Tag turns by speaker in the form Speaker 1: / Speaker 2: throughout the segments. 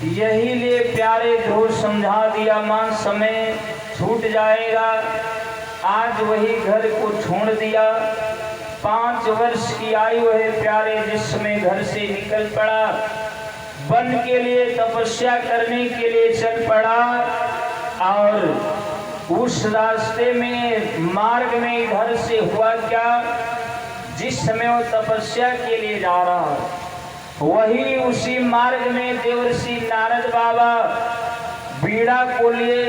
Speaker 1: यही लिए प्यारे ध्रुव समझा दिया, मां समय छूट जाएगा। आज वही घर को छोड़ दिया। 5 वर्ष की आयु है प्यारे, जिस समय घर से निकल पड़ा, वन के लिए तपस्या करने के लिए चल पड़ा। और उस रास्ते में मार्ग में इधर से हुआ क्या, जिस समय वो तपस्या के लिए जा रहा, वही उसी मार्ग में देवर्षि नारद बाबा बीड़ा को लिए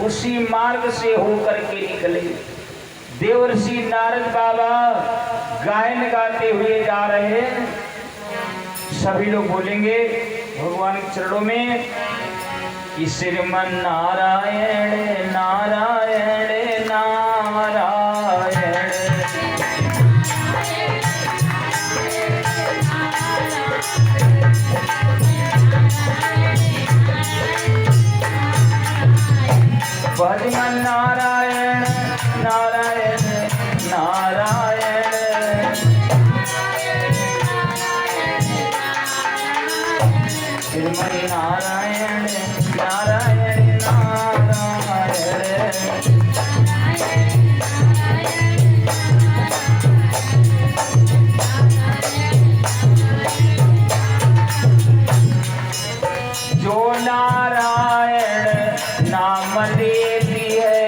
Speaker 1: उसी मार्ग से होकर के निकले। देवर्षि नारद बाबा गायन गाते हुए जा रहे हैं। सभी लोग बोलेंगे भगवान के चरणों में कि श्रीमन नारायण नारायण नारायण, भजमन नारायण नारायण नारायण, श्रीमन नारायण नारायण नारायण। जो नारायण नाम लेती है,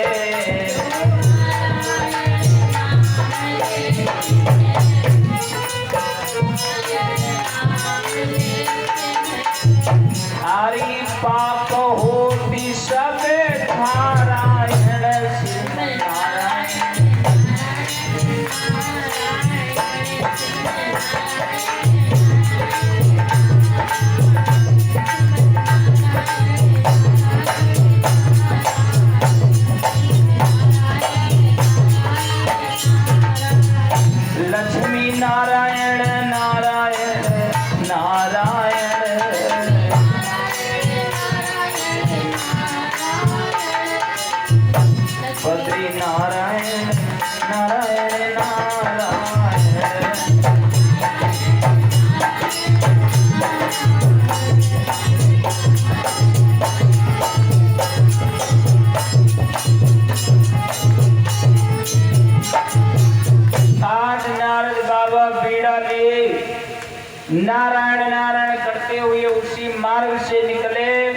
Speaker 1: हरि पाप होती सब नारायण नारायण। लक्ष्मी नारायण नारायण नारायण, बद्री नारायण नारायण नारायण। आज नारद बाबा बीड़ा लिए नारायण नारायण करते हुए उसी मार्ग से निकले।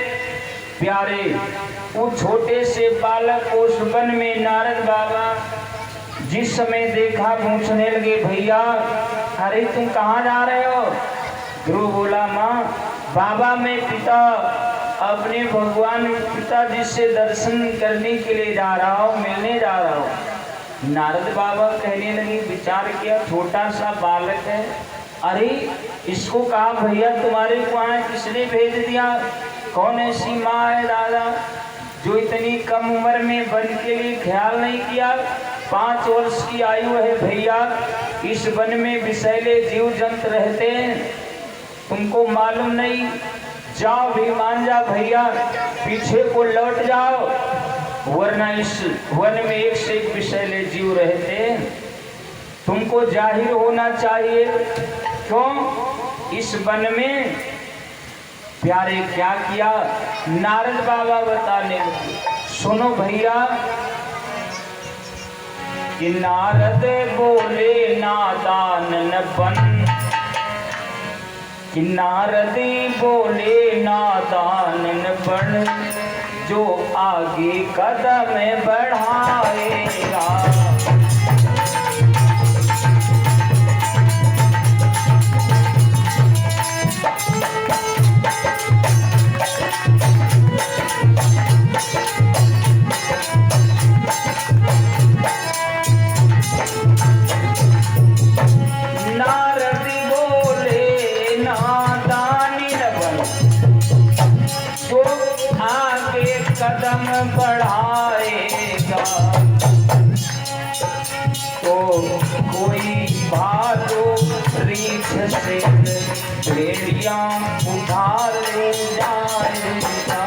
Speaker 1: प्यारे वो छोटे से बालक उस वन में नारद बाबा जिस समय देखा पूछने लगे, भैया अरे तुम कहाँ जा रहे हो? ध्रुव बोला, माँ बाबा मैं पिता अपने भगवान पिताजी से दर्शन करने के लिए जा रहा हूँ, मिलने जा रहा हूँ। नारद बाबा कहने लगे, विचार किया छोटा सा बालक है, अरे इसको कहा भैया तुम्हारे को आए, किसने भेज दिया? कौन ऐसी माँ है दादा जो इतनी कम उम्र में वन के लिए ख्याल नहीं किया? 5 वर्ष की आयु है भैया, इस वन में विषैले जीव जंतु रहते हैं, तुमको मालूम नहीं? जाओ भी मान जा भैया, पीछे को लौट जाओ, वरना इस वन में एक से एक विषैले जीव रहते हैं, तुमको जाहिर होना चाहिए। क्यों? इस वन में प्यारे क्या किया? नारद बाबा बताने लगे, सुनो भैया कि नारद बोले नादान न बन, कि नारद बोले नादान न बन, जो आगे कदम बढ़ाएगा। कदम बढ़ाएगा तो कोई भालू रीछ से भेड़िया उधार ले जाएगा।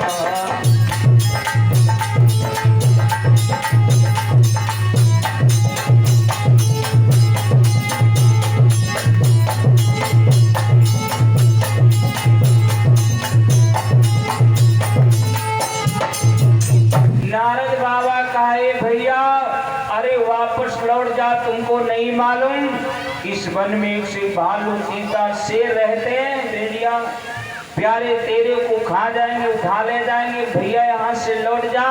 Speaker 1: वन में एक से भालू चीता शेर रहते हैं भेड़िया, प्यारे तेरे को खा जाएंगे, उठा ले जाएंगे, भैया यहाँ से लौट जा।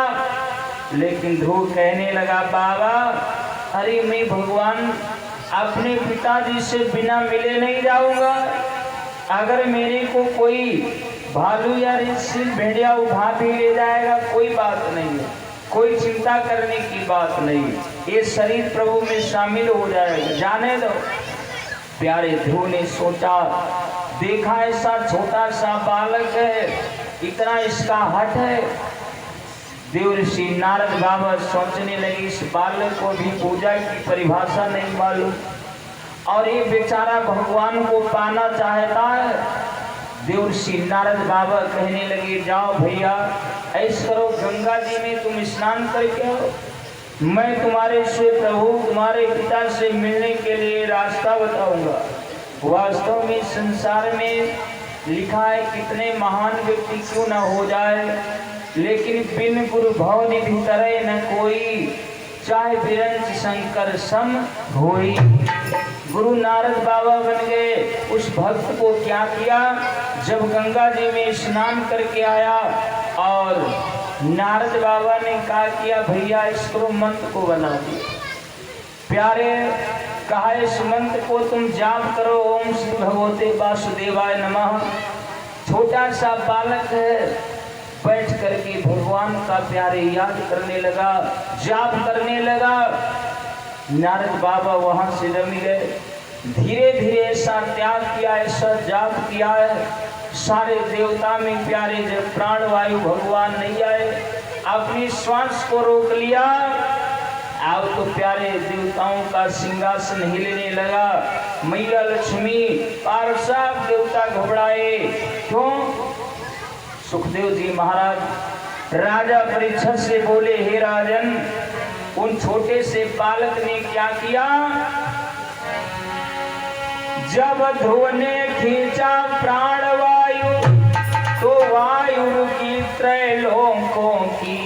Speaker 1: लेकिन ध्रुव कहने लगा बाबा अरे मैं भगवान अपने पिताजी से बिना मिले नहीं जाऊंगा। अगर मेरे को कोई भालू या भेड़िया उठा भी ले जाएगा कोई बात नहीं है, कोई चिंता करने की बात नहीं, ये शरीर प्रभु में शामिल हो जाएगा, जाने दो। प्यारे ध्रुव ने सोचा, देखा ऐसा छोटा सा बालक है, इतना इसका हट है। देवर्षि नारद बाबा सोचने लगे इस बालक को भी पूजा की परिभाषा नहीं मालूम और ये बेचारा भगवान को पाना चाहता है। देवर्षि नारद बाबा कहने लगे जाओ भैया ऐसा करो, गंगा जी में तुम स्नान करके आओ, मैं तुम्हारे से प्रभु तुम्हारे पिता से मिलने के लिए रास्ता बताऊंगा। वास्तव में संसार में लिखा है कितने महान व्यक्ति क्यों न हो जाए, लेकिन बिन गुरु भव निधि तरह न कोई, चाहे बिरंच शंकर सम होई। गुरु नारद बाबा बन गए। उस भक्त को क्या किया, जब गंगा जी में स्नान करके आया और नारद बाबा ने कहा किया भैया इसको मंत्र को बना दिया। प्यारे कहा इस मंत्र को तुम जाप करो, ओम श्री भगवते वासुदेवाय नमः। छोटा सा बालक है, बैठ करके भगवान का प्यारे याद करने लगा, जाप करने लगा। नारद बाबा वहां से रम गए। धीरे धीरे ऐसा त्याग किया, ऐसा जाप किया है, सारे देवता में प्यारे जब प्राणवायु भगवान नहीं आए, अपनी श्वास को रोक लिया। अब तो प्यारे देवताओं का सिंहासन हिलने लगा। मैया लक्ष्मी और सब देवता घबराए। क्यों? सुखदेव जी महाराज राजा परीक्षित से बोले हे राजन, उन छोटे से बालक ने क्या किया, जब ध्रुव ने खींचा प्राणवायु तो वायु रुकी त्रैलोकों की।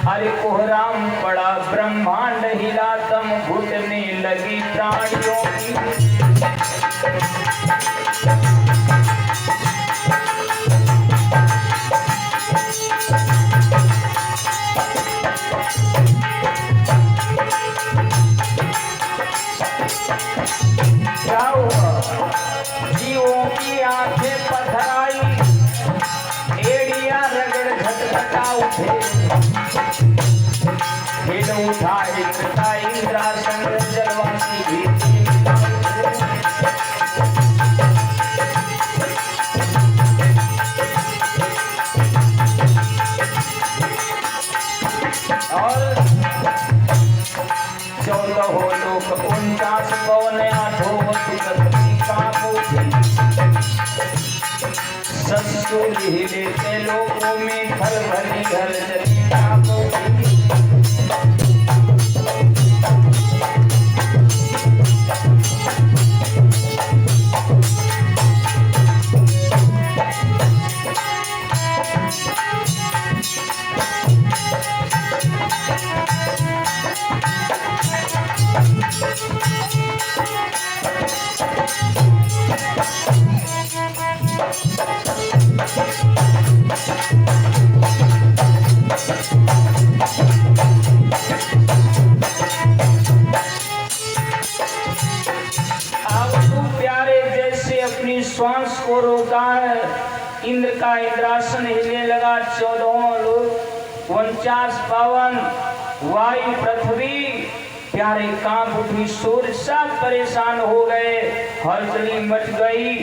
Speaker 1: अरे कोहराम पड़ा ब्रह्मांड हिला, तम घुटने लगी प्राणियों की। जीवों की आंखें पथराई, एड़िया रगड़ घटघटा उठे, हिल उठा इंद्रता इंद्रासन जलवासी भी। और 14 लोक 49 पवन 8 ससुर हिले के लोगों में घर भरी घर चली। श्वास को रोका है, इंद्र का इंद्रासन हिलने लगा। 14 लोग 49 पावन वायु पृथ्वी प्यारे कांप उठी, सूर्य सब परेशान हो गए, हलचली मच गई।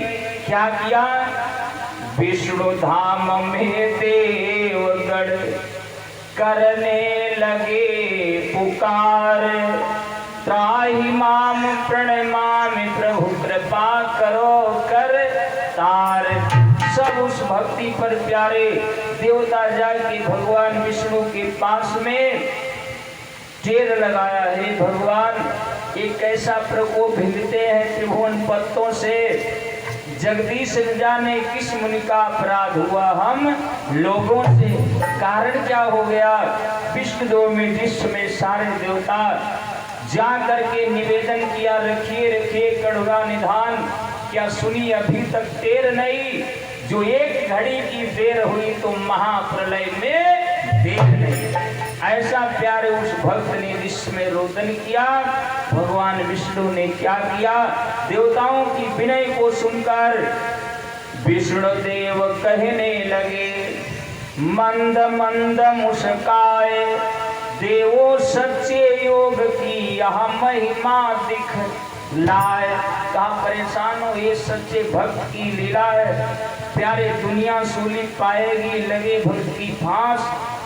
Speaker 1: क्या किया, विष्णु धाम में देवगढ़ करने लगे पुकार, त्राहि माम प्रणमामि प्रभु कृपा करो कर तार। सब उस भक्ति पर प्यारे देवता जाके भगवान विष्णु के पास में ढेर लगाया है। भगवान एक ऐसा प्रकोप भिंगते हैं त्रिभुवन पत्तों से, जगदीश न जाने किस मुनि का अपराध हुआ हम लोगों से। कारण क्या हो गया, विष्णु दो में विश्व में सारे देवता जा करके निवेदन किया, रखिए रखिए कड़वा निधान, क्या सुनी अभी तक देर नहीं, जो एक घड़ी की देर हुई तो महाप्रलय में देर नहीं। ऐसा प्यारे उस भक्त ने जिसमें रोदन किया। भगवान विष्णु ने क्या किया, देवताओं की विनय को सुनकर विष्णु देव कहने लगे, मंद मंद मुस्काए देवो सच्चे योग की यह महिमा दिख लाए। कहा परेशान हो, ये सच्चे भक्त की लीला है। प्यारे दुनिया सूली पाएगी, लगे भक्त की फांस,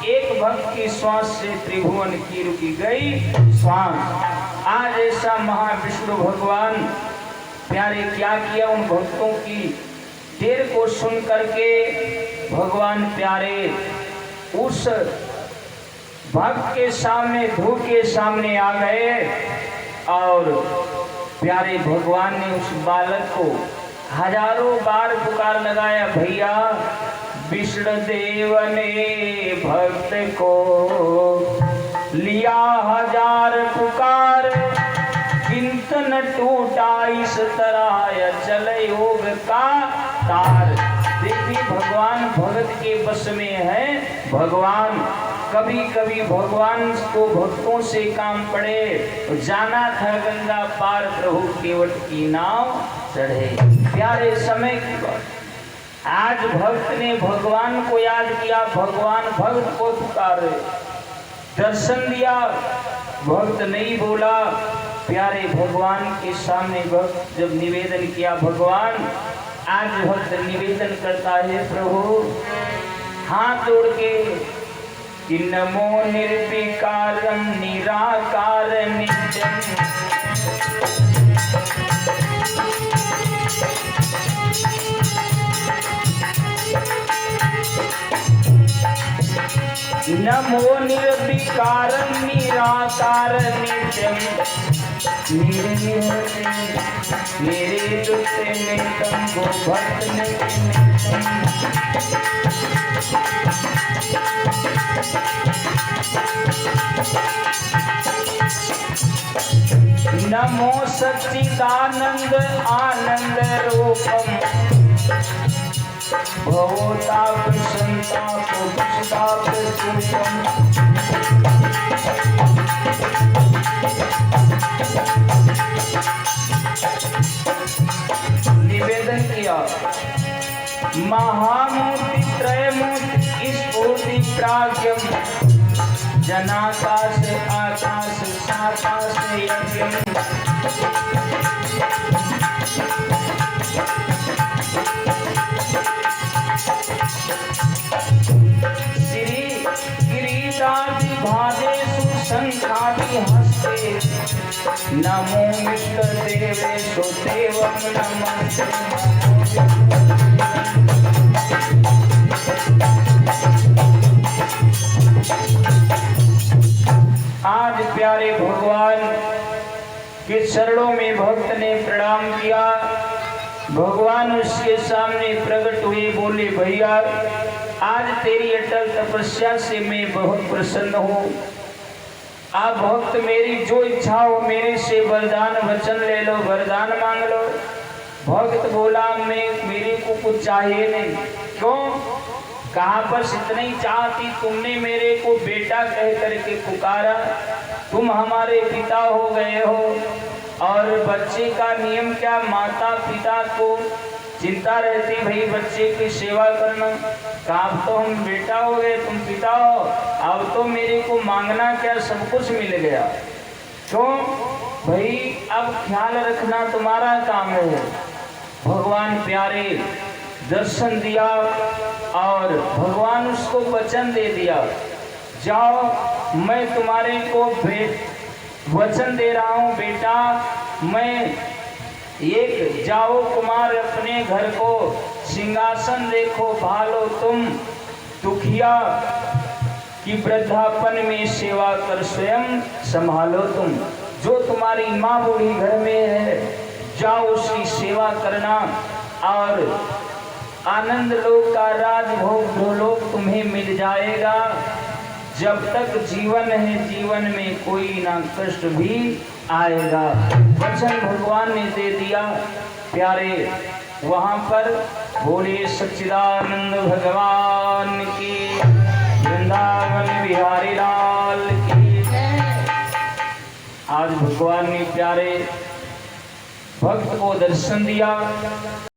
Speaker 1: एक भक्त की श्वास से त्रिभुवन की रुकी गई श्वास। आज ऐसा महाविष्णु भगवान प्यारे क्या किया, उन भक्तों की देर को सुन करके भगवान प्यारे उस भक्त के सामने, धूप के सामने आ गए और प्यारे भगवान ने उस बालक को हजारों बार पुकार लगाया, भैया विष्णु देव ने भक्त को लिया हजार पुकार, किंतन टूटा इस तरह चले योग का तार। देखिए भगवान भगत के बस में है। भगवान कभी कभी भगवान को भक्तों से काम पड़े तो जाना था गंगा पार, प्रभु केवट की नाव चढ़े। प्यारे समय की बात, आज भक्त ने भगवान को याद किया, भगवान भक्त को पुकारे, दर्शन दिया, भक्त नहीं बोला। प्यारे भगवान के सामने भक्त जब निवेदन किया, भगवान आज भक्त निवेदन करता है, प्रभु हाथ जोड़ के कि नमो निर्विकारं निराकार नित्यं, नमो निर्विकारं निराकार नित्यं, मेरे दुष्ट नित्यं गो भक्त नित्यं। नमो सच्चिदानंद आनंद रूपम, भवताप संताप दुष्टाप सूपम। निवेदन किया, महामूर्ति त्रयमूर्ति स्फूर्ति प्राज्ञम, जनाकाश आकाश साकाश यज्ञम। श्री किरीटादि भादेषु शंखादि हस्ते, नमो मिष्ट देवेषु देवं नमस्ते। आज प्यारे भगवान के चरणों में भक्त ने प्रणाम किया। भगवान उसके सामने प्रकट हुए, बोले भैया आज तेरी अटल तपस्या से मैं बहुत प्रसन्न हूँ। आप भक्त मेरी जो इच्छा हो मेरे से वरदान वचन ले लो, वरदान मांग लो। भक्त बोला मैं मेरे को कुछ चाहिए नहीं। क्यों? कहाँ पर इतना ही चाहती, तुमने मेरे को बेटा कह करके पुकारा, तुम हमारे पिता हो गए हो। और बच्चे का नियम क्या, माता पिता को चिंता रहती भाई बच्चे की सेवा करना। कहाँ तो हम बेटा हो गए, तुम पिता हो, अब तो मेरे को मांगना क्या, सब कुछ मिल गया। क्यों भाई, अब ख्याल रखना तुम्हारा काम है। भगवान प्यारे दर्शन दिया और भगवान उसको वचन दे दिया, जाओ मैं तुम्हारे को वचन दे रहा हूँ बेटा, मैं एक जाओ कुमार अपने घर को सिंहासन देखो भालो, तुम दुखिया की वृद्धापन में सेवा कर स्वयं संभालो। तुम जो तुम्हारी माँ बूढ़ी घर में है जाओ उसकी सेवा करना और आनंद लोक का राजभोग लोक तुम्हें मिल जाएगा। जब तक जीवन है जीवन में कोई ना कष्ट भी आएगा। वचन भगवान ने दे दिया। प्यारे वहां पर बोले सच्चिदानंद भगवान की, वृंदावन बिहारी लाल की जय। आज भगवान ने प्यारे भक्त को दर्शन दिया।